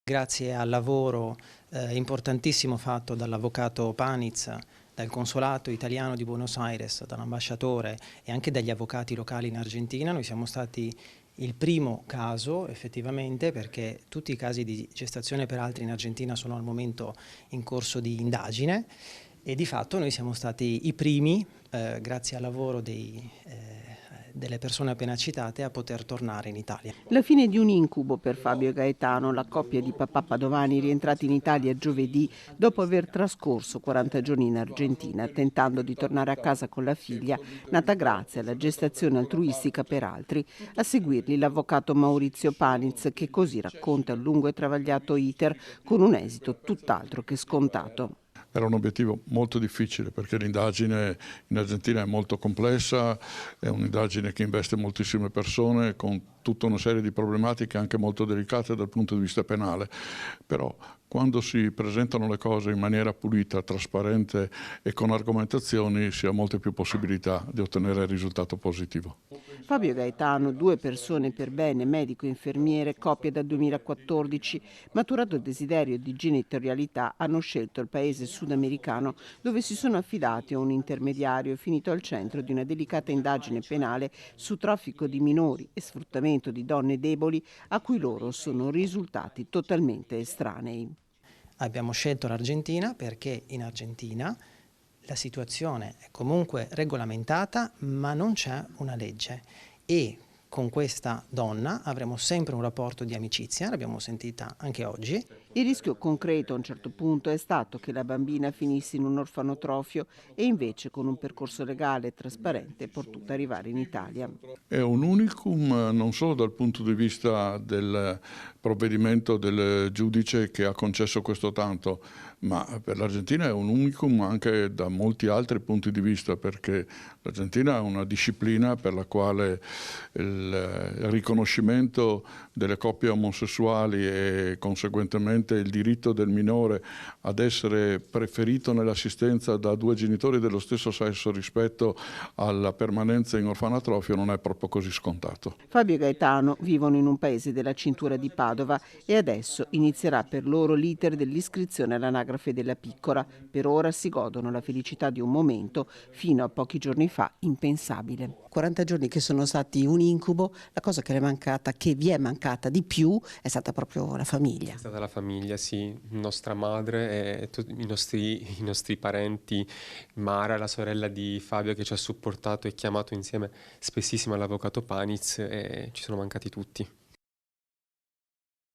Grazie al lavoro importantissimo fatto dall'avvocato Paniz, dal consolato italiano di Buenos Aires, dall'ambasciatore e anche dagli avvocati locali in Argentina, noi siamo stati il primo caso effettivamente, perché tutti i casi di gestazione per altri in Argentina sono al momento in corso di indagine e di fatto noi siamo stati i primi, grazie al lavoro delle persone appena citate, a poter tornare in Italia. La fine di un incubo per Fabio e Gaetano, la coppia di papà Padovani rientrati in Italia giovedì dopo aver trascorso 40 giorni in Argentina, tentando di tornare a casa con la figlia, nata grazie alla gestazione altruistica per altri. A seguirli l'avvocato Maurizio Paniz, che così racconta il lungo e travagliato iter con un esito tutt'altro che scontato. Era un obiettivo molto difficile perché l'indagine in Argentina è molto complessa, è un'indagine che investe moltissime persone con tutta una serie di problematiche anche molto delicate dal punto di vista penale, però quando si presentano le cose in maniera pulita, trasparente e con argomentazioni si ha molte più possibilità di ottenere il risultato positivo. Fabio e Gaetano, due persone per bene, medico e infermiere, coppia dal 2014, maturato il desiderio di genitorialità, hanno scelto il paese sudamericano dove si sono affidati a un intermediario finito al centro di una delicata indagine penale su traffico di minori e sfruttamento di donne deboli a cui loro sono risultati totalmente estranei. Abbiamo scelto l'Argentina perché in Argentina la situazione è comunque regolamentata, ma non c'è una legge e con questa donna avremo sempre un rapporto di amicizia, l'abbiamo sentita anche oggi. Il rischio concreto a un certo punto è stato che la bambina finisse in un orfanotrofio e invece con un percorso legale e trasparente è potuta arrivare in Italia. È un unicum non solo dal punto di vista del provvedimento del giudice che ha concesso questo tanto, ma per l'Argentina è un unicum anche da molti altri punti di vista, perché l'Argentina è una disciplina per la quale il riconoscimento delle coppie omosessuali e conseguentemente il diritto del minore ad essere preferito nell'assistenza da due genitori dello stesso sesso rispetto alla permanenza in orfanatrofio non è proprio così scontato. Fabio e Gaetano vivono in un paese della cintura di Padova e adesso inizierà per loro l'iter dell'iscrizione all'anagrafe della piccola. Per ora si godono la felicità di un momento fino a pochi giorni fa impensabile. 40 giorni che sono stati un incubo, la cosa che vi è mancata di più è stata proprio la famiglia. È stata la famiglia, sì, nostra madre e i nostri parenti, Mara, la sorella di Fabio che ci ha supportato e chiamato insieme spessissimo all'avvocato Paniz, e ci sono mancati tutti.